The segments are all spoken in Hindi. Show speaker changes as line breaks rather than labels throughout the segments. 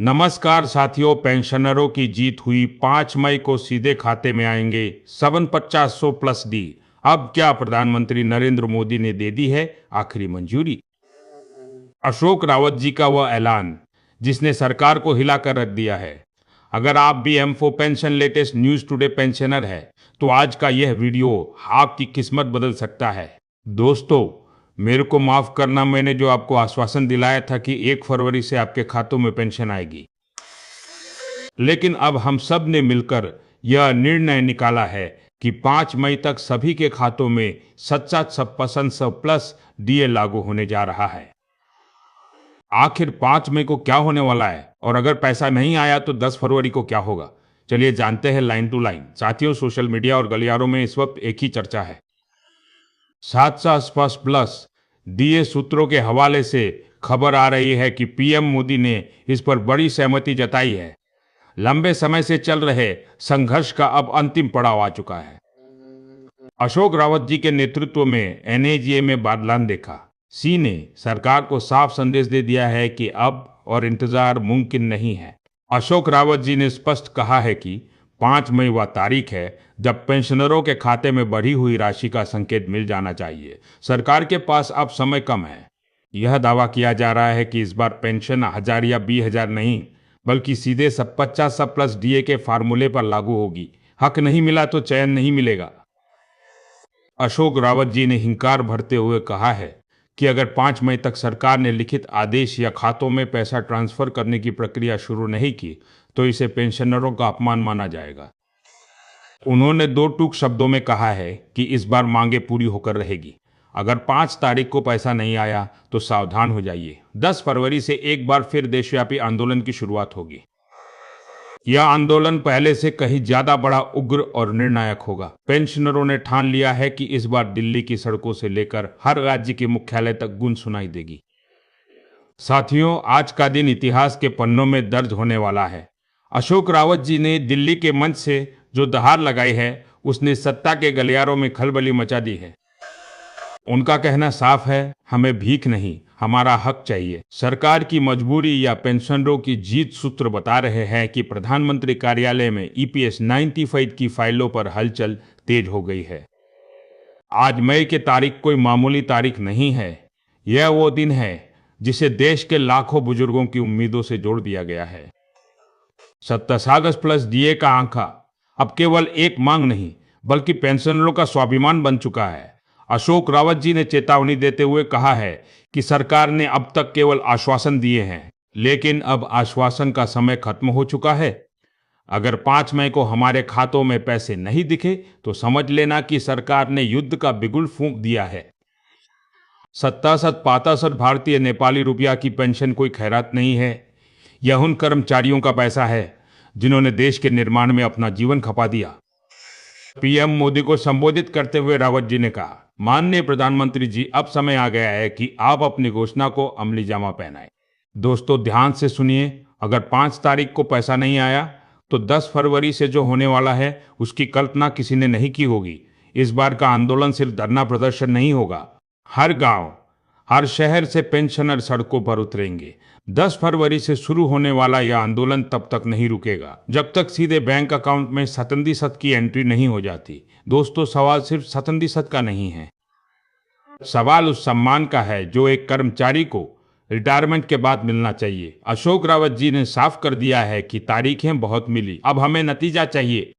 नमस्कार साथियों, पेंशनरों की जीत हुई। 5 मई को सीधे खाते में आएंगे 5750 प्लस डी। अब क्या प्रधानमंत्री नरेंद्र मोदी ने दे दी है आखिरी मंजूरी। अशोक रावत जी का वह ऐलान जिसने सरकार को हिलाकर रख दिया है। अगर आप भी M4 pension latest news today pensioner है तो आज का यह वीडियो आपकी किस्मत बदल सकता है। दोस्तों, मेरे को माफ करना, मैंने जो आपको आश्वासन दिलाया था कि 1 फरवरी से आपके खातों में पेंशन आएगी, लेकिन अब हम सब ने मिलकर यह निर्णय निकाला है कि 5 मई तक सभी के खातों में 5750 प्लस डीए लागू होने जा रहा है। आखिर 5 मई को क्या होने वाला है और अगर पैसा नहीं आया तो 10 फरवरी को क्या होगा, चलिए जानते हैं लाइन टू लाइन। साथियों, सोशल मीडिया और गलियारों में इस वक्त एक ही चर्चा है। 750 प्लस डीए सूत्रों के हवाले से खबर आ रही है कि पीएम मोदी ने इस पर बड़ी सहमति जताई है। लंबे समय से चल रहे संघर्ष का अब अंतिम पड़ाव आ चुका है। अशोक रावत जी के नेतृत्व में एनएजीए में बादलान देखा। सी ने सरकार को साफ संदेश दे दिया है कि अब और इंतजार मुमकिन नहीं है। अशोक रावत जी ने स्पष्ट कहा है कि 5 मई वह तारीख है जब पेंशनरों के खाते में बढ़ी हुई राशि का संकेत मिल जाना चाहिए। सरकार के पास अब समय कम है। यह दावा किया जा रहा है कि इस बार पेंशन 1000 या 20,000 नहीं, बल्कि सीधे 50 प्लस डीए के फार्मूले पर लागू होगी। हक नहीं मिला तो चयन नहीं मिलेगा। अशोक रावत जी ने हिंकार भरते हुए कहा है कि अगर 5 मई तक सरकार ने लिखित आदेश या खातों में पैसा ट्रांसफर करने की प्रक्रिया शुरू नहीं की तो इसे पेंशनरों का अपमान माना जाएगा। उन्होंने 2 टूक शब्दों में कहा है कि इस बार मांगे पूरी होकर रहेगी। अगर 5 तारीख को पैसा नहीं आया तो सावधान हो जाइए। 10 फरवरी से एक बार फिर देशव्यापी आंदोलन की शुरुआत होगी। यह आंदोलन पहले से कहीं ज्यादा बड़ा, उग्र और निर्णायक होगा। पेंशनरों ने ठान लिया है कि इस बार दिल्ली की सड़कों से लेकर हर राज्य के मुख्यालय तक गूंज सुनाई देगी। साथियों, आज का दिन इतिहास के पन्नों में दर्ज होने वाला है। अशोक रावत जी ने दिल्ली के मंच से जो दहाड़ लगाई है उसने सत्ता के गलियारों में खलबली मचा दी है। उनका कहना साफ है, हमें भीख नहीं, हमारा हक चाहिए। सरकार की मजबूरी या पेंशनरों की जीत सूत्र बता रहे हैं कि प्रधानमंत्री कार्यालय में ईपीएस 95 की फाइलों पर हलचल तेज हो गई है। आज मई की तारीख कोई मामूली तारीख नहीं है। यह वो दिन है जिसे देश के लाखों बुजुर्गों की उम्मीदों से जोड़ दिया गया है। 57 प्लस डीए का आंकड़ा अब केवल एक मांग नहीं बल्कि पेंशनरों का स्वाभिमान बन चुका है। अशोक रावत जी ने चेतावनी देते हुए कहा है कि सरकार ने अब तक केवल आश्वासन दिए हैं, लेकिन अब आश्वासन का समय खत्म हो चुका है। अगर 5 मई को हमारे खातों में पैसे नहीं दिखे तो समझ लेना कि सरकार ने युद्ध का बिगुल फूंक दिया है। 67-65 भारतीय नेपाली रुपया की पेंशन कोई खैरात नहीं है। यह उन कर्मचारियों का पैसा है जिन्होंने देश के निर्माण में अपना जीवन खपा दिया। पीएम मोदी को संबोधित करते हुए रावत जी ने कहा, माननीय प्रधानमंत्री जी, अब समय आ गया है कि आप अपनी घोषणा को अमली जामा पहनाएं। दोस्तों, ध्यान से सुनिए। अगर 5 तारीख को पैसा नहीं आया तो 10 फरवरी से जो होने वाला है उसकी कल्पना किसी ने नहीं की होगी। इस बार का आंदोलन सिर्फ धरना प्रदर्शन नहीं होगा। हर गांव, हर शहर से पेंशनर सड़कों पर उतरेंगे। 10 फरवरी से शुरू होने वाला यह आंदोलन तब तक नहीं रुकेगा जब तक सीधे बैंक अकाउंट में 37% की एंट्री नहीं हो जाती। दोस्तों, सवाल सिर्फ 37% का नहीं है। सवाल उस सम्मान का है जो एक कर्मचारी को रिटायरमेंट के बाद मिलना चाहिए। अशोक रावत जी ने साफ कर दिया है कि तारीखें बहुत मिली, अब हमें नतीजा चाहिए।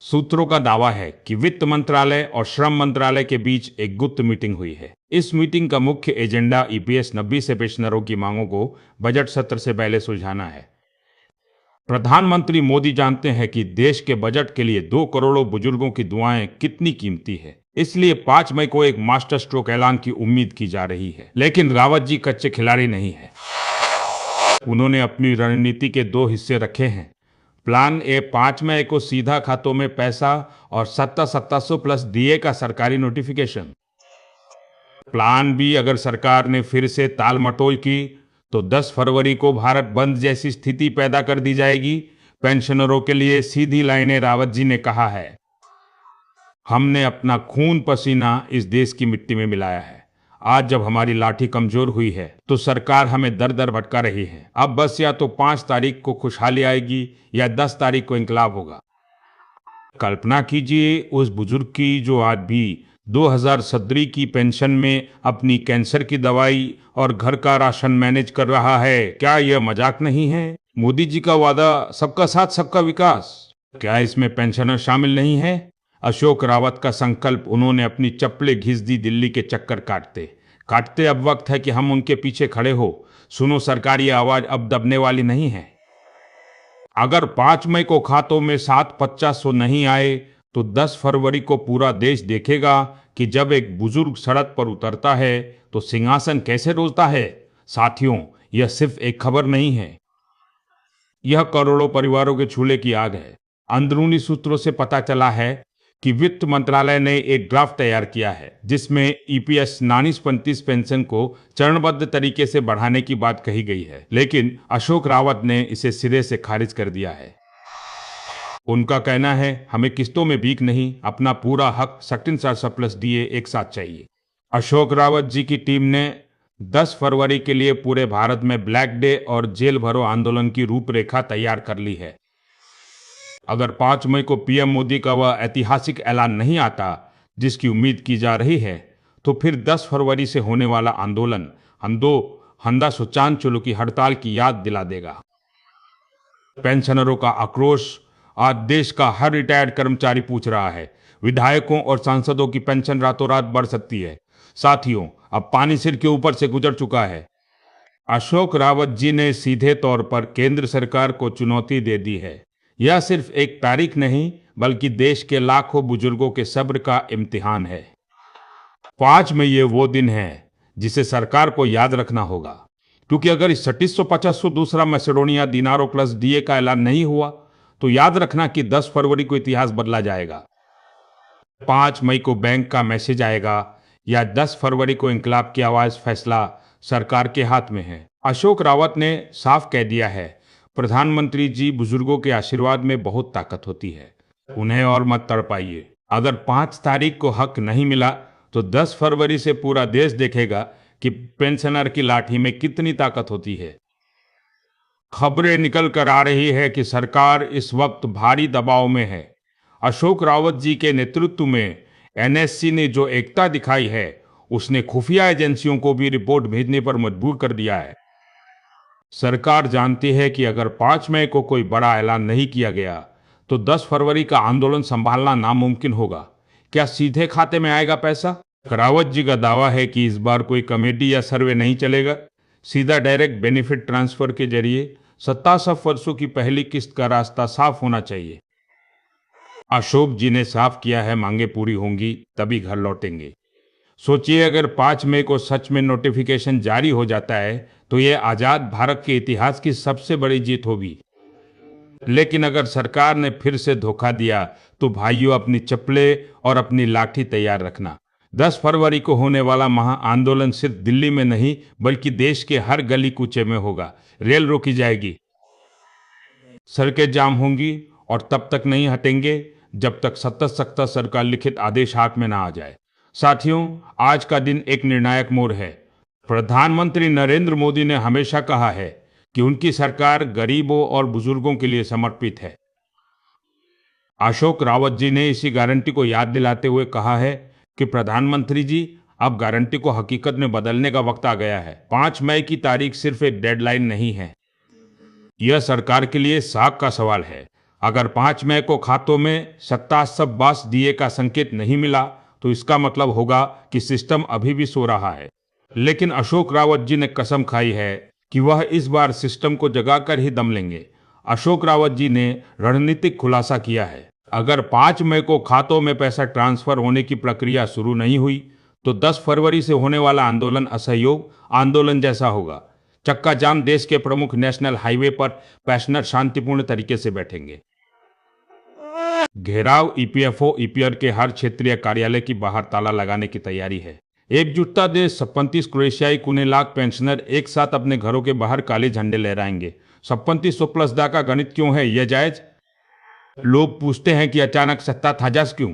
सूत्रों का दावा है कि वित्त मंत्रालय और श्रम मंत्रालय के बीच एक गुप्त मीटिंग हुई है। इस मीटिंग का मुख्य एजेंडा ईपीएस 90 से पेंशनरों की मांगों को बजट सत्र से पहले सुलझाना है। प्रधानमंत्री मोदी जानते हैं कि देश के बजट के लिए 2 करोड़ों बुजुर्गों की दुआएं कितनी कीमती है। इसलिए 5 मई को एक मास्टर स्ट्रोक ऐलान की उम्मीद की जा रही है। लेकिन रावत जी कच्चे खिलाड़ी नहीं है। उन्होंने अपनी रणनीति के 2 हिस्से रखे हैं। प्लान ए 5 मई को सीधा खातों में पैसा और 5700 प्लस डीए का सरकारी नोटिफिकेशन। प्लान बी, अगर सरकार ने फिर से ताल मटोल की तो 10 फरवरी को भारत बंद जैसी स्थिति पैदा कर दी जाएगी। पेंशनरों के लिए सीधी लाइनें। रावत जी ने कहा है, हमने अपना खून पसीना इस देश की मिट्टी में मिलाया है। आज जब हमारी लाठी कमजोर हुई है तो सरकार हमें दर दर भटका रही है। अब बस या तो 5 तारीख को खुशहाली आएगी या 10 तारीख को इंकलाब होगा। कल्पना कीजिए उस बुजुर्ग की जो आज भी 2017 की पेंशन में अपनी कैंसर की दवाई और घर का राशन मैनेज कर रहा है। क्या यह मजाक नहीं है? मोदी जी का वादा सबका साथ सबका विकास, क्या इसमें पेंशनर शामिल नहीं है? अशोक रावत का संकल्प उन्होंने अपनी चप्पलें घिस दी दिल्ली के चक्कर काटते काटते। अब वक्त है कि हम उनके पीछे खड़े हो। सुनो सरकार, ये आवाज अब दबने वाली नहीं है। अगर 5 मई को खातों में 7,50 नहीं आए तो 10 फरवरी को पूरा देश देखेगा कि जब एक बुजुर्ग सड़क पर उतरता है तो सिंहासन कैसे रोता है। साथियों, यह सिर्फ एक खबर नहीं है, यह करोड़ों परिवारों के चूल्हे की आग है। अंदरूनी सूत्रों से पता चला है कि वित्त मंत्रालय ने एक ड्राफ्ट तैयार किया है जिसमें ईपीएस 1935 पेंशन को चरणबद्ध तरीके से बढ़ाने की बात कही गई है, लेकिन अशोक रावत ने इसे सिरे से खारिज कर दिया है। उनका कहना है, हमें किस्तों में भीख नहीं, अपना पूरा हक सेक्शन 400+ डीए एक साथ चाहिए। अशोक रावत जी की टीम ने 10 फरवरी के लिए पूरे भारत में ब्लैक डे और जेल भरो आंदोलन की रूपरेखा तैयार कर ली है। अगर 5 मई को पीएम मोदी का वह ऐतिहासिक ऐलान नहीं आता जिसकी उम्मीद की जा रही है, तो फिर 10 फरवरी से होने वाला आंदोलन हंदा सुचान चुलू की हड़ताल की याद दिला देगा। पेंशनरों का आक्रोश आज देश का हर रिटायर्ड कर्मचारी पूछ रहा है। विधायकों और सांसदों की पेंशन रातों रात बढ़ सकती है। साथियों, अब पानी सिर के ऊपर से गुजर चुका है। अशोक रावत जी ने सीधे तौर पर केंद्र सरकार को चुनौती दे दी है। यह सिर्फ एक तारीख नहीं, बल्कि देश के लाखों बुजुर्गों के सब्र का इम्तिहान है। 5 मई ये वो दिन है जिसे सरकार को याद रखना होगा, क्योंकि अगर इस 3650 दूसरा मैसेडोनिया दिनारो प्लस डीए का ऐलान नहीं हुआ तो याद रखना कि 10 फरवरी को इतिहास बदला जाएगा। 5 मई को बैंक का मैसेज आएगा या 10 फरवरी को इंकलाब की आवाज, फैसला सरकार के हाथ में है। अशोक रावत ने साफ कह दिया है, प्रधानमंत्री जी, बुजुर्गों के आशीर्वाद में बहुत ताकत होती है, उन्हें और मत तड़पाइए। अगर 5 तारीख को हक नहीं मिला तो 10 फरवरी से पूरा देश देखेगा कि पेंशनर की लाठी में कितनी ताकत होती है। खबरें निकल कर आ रही है कि सरकार इस वक्त भारी दबाव में है। अशोक रावत जी के नेतृत्व में एनएससी ने जो एकता दिखाई है, उसने खुफिया एजेंसियों को भी रिपोर्ट भेजने पर मजबूर कर दिया है। सरकार जानती है कि अगर 5 मई को कोई बड़ा ऐलान नहीं किया गया तो 10 फरवरी का आंदोलन संभालना नामुमकिन होगा। क्या सीधे खाते में आएगा पैसा? रावत जी का दावा है कि इस बार कोई कमेटी या सर्वे नहीं चलेगा, सीधा डायरेक्ट बेनिफिट ट्रांसफर के जरिए 77 वर्षों की पहली किस्त का रास्ता साफ होना चाहिए। अशोक जी ने साफ किया है, मांगे पूरी होंगी तभी घर लौटेंगे। सोचिए, अगर 5 मई को सच में नोटिफिकेशन जारी हो जाता है तो यह आजाद भारत के इतिहास की सबसे बड़ी जीत होगी। लेकिन अगर सरकार ने फिर से धोखा दिया तो भाइयों, अपनी चप्पलें और अपनी लाठी तैयार रखना। 10 फरवरी को होने वाला महा आंदोलन सिर्फ दिल्ली में नहीं, बल्कि देश के हर गली कूचे में होगा। रेल रोकी जाएगी, सड़कें जाम होंगी और तब तक नहीं हटेंगे जब तक सख्त सरकार लिखित आदेश हाथ में ना आ जाए। साथियों, आज का दिन एक निर्णायक मोड़ है। प्रधानमंत्री नरेंद्र मोदी ने हमेशा कहा है कि उनकी सरकार गरीबों और बुजुर्गों के लिए समर्पित है। अशोक रावत जी ने इसी गारंटी को याद दिलाते हुए कहा है कि प्रधानमंत्री जी, अब गारंटी को हकीकत में बदलने का वक्त आ गया है। 5 मई की तारीख सिर्फ एक डेडलाइन नहीं है, यह सरकार के लिए साख का सवाल है। अगर 5 मई को खातों में 77 डीए का संकेत नहीं मिला तो इसका मतलब होगा कि सिस्टम अभी भी सो रहा है। लेकिन अशोक रावत जी ने कसम खाई है कि वह इस बार सिस्टम को जगाकर ही दम लेंगे। अशोक रावत जी ने रणनीतिक खुलासा किया है, अगर 5 मई को खातों में पैसा ट्रांसफर होने की प्रक्रिया शुरू नहीं हुई तो 10 फरवरी से होने वाला आंदोलन असहयोग आंदोलन जैसा होगा। चक्का जाम देश के प्रमुख नेशनल हाईवे पर पैसेंजर शांतिपूर्ण तरीके से बैठेंगे। घेराव ईपीएफओ ईपीआर के हर क्षेत्रीय कार्यालय की बाहर ताला लगाने की तैयारी है। एकजुटता देश 36 क्रोएशियाई कुने लाख पेंशनर एक साथ अपने घरों के बाहर काले झंडे लहराएंगे। 5600+ दा का गणित क्यों है यह जायज? लोग पूछते हैं कि अचानक 57,000 क्यों?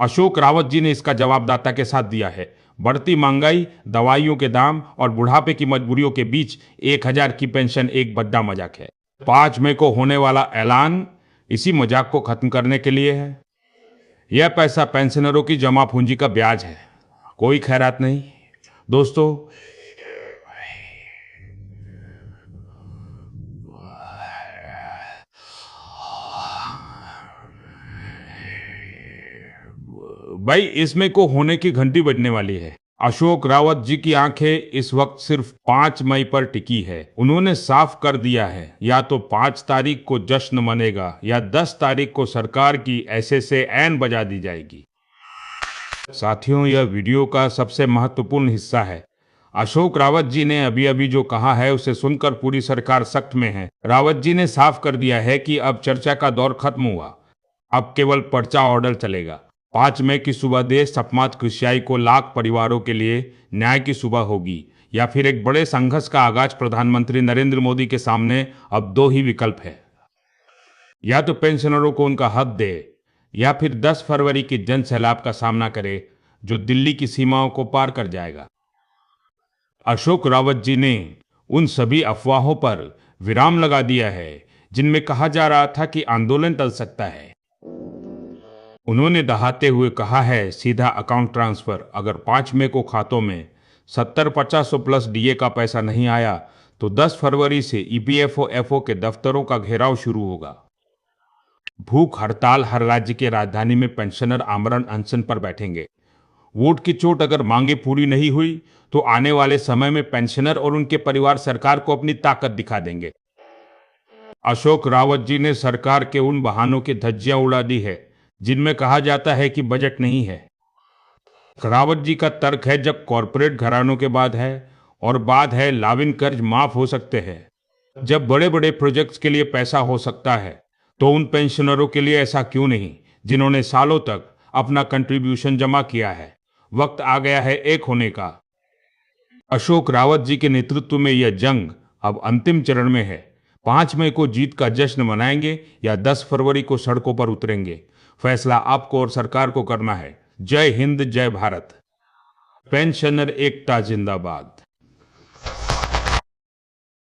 अशोक रावत जी ने इसका जवाब दाता के साथ दिया है। बढ़ती महंगाई, दवाइयों के दाम और बुढ़ापे की मजबूरियों के बीच 1,000 की पेंशन एक बड़ा मजाक है। 5 मई को होने वाला ऐलान इसी मजाक को खत्म करने के लिए है। यह पैसा पेंशनरों की जमा पूंजी का ब्याज है, कोई खैरात नहीं। दोस्तों, भाई इसमें को होने की घंटी बजने वाली है। अशोक रावत जी की आंखें इस वक्त सिर्फ 5 मई पर टिकी है। उन्होंने साफ कर दिया है, या तो 5 तारीख को जश्न मनेगा या 10 तारीख को सरकार की ऐसे से ऐन बजा दी जाएगी। साथियों, यह वीडियो का सबसे महत्वपूर्ण हिस्सा है। अशोक रावत जी ने अभी अभी जो कहा है उसे सुनकर पूरी सरकार सख्त में है। रावत जी ने साफ कर दिया है कि अब चर्चा का दौर खत्म हुआ, अब केवल पर्चा ऑर्डर चलेगा। 5 मई की सुबह देश समाप्त कृषियाई को लाख परिवारों के लिए न्याय की सुबह होगी, या फिर एक बड़े संघर्ष का आगाज। प्रधानमंत्री नरेंद्र मोदी के सामने अब 2 ही विकल्प है, या तो पेंशनरों को उनका हक दे, या फिर 10 फरवरी की जन सैलाब का सामना करे जो दिल्ली की सीमाओं को पार कर जाएगा। अशोक रावत जी ने उन सभी अफवाहों पर विराम लगा दिया है जिनमें कहा जा रहा था कि आंदोलन टल सकता है। उन्होंने दहाते हुए कहा है, सीधा अकाउंट ट्रांसफर। अगर 5 मई को खातों में 70-50 प्लस डीए का पैसा नहीं आया तो 10 फरवरी से ईपीएफओ एफओ के दफ्तरों का घेराव शुरू होगा। भूख हड़ताल, हर राज्य की राजधानी में पेंशनर आमरण अनशन पर बैठेंगे। वोट की चोट अगर मांगे पूरी नहीं हुई तो आने वाले समय में पेंशनर और उनके परिवार सरकार को अपनी ताकत दिखा देंगे। अशोक रावत जी ने सरकार के उन बहानों की धज्जियां उड़ा दी है जिनमें कहा जाता है कि बजट नहीं है। रावत जी का तर्क है, जब कॉरपोरेट घरानों के बाद है और बाद है लाविन कर्ज माफ हो सकते हैं। जब बड़े बड़े प्रोजेक्ट्स के लिए पैसा हो सकता है तो उन पेंशनरों के लिए ऐसा क्यों नहीं जिन्होंने सालों तक अपना कंट्रीब्यूशन जमा किया है। वक्त आ गया है एक होने का। अशोक रावत जी के नेतृत्व में यह जंग अब अंतिम चरण में है। 5 मई को जीत का जश्न मनाएंगे या 10 फरवरी को सड़कों पर उतरेंगे, फैसला आपको और सरकार को करना है। जय हिंद, जय भारत। पेंशनर एकता जिंदाबाद।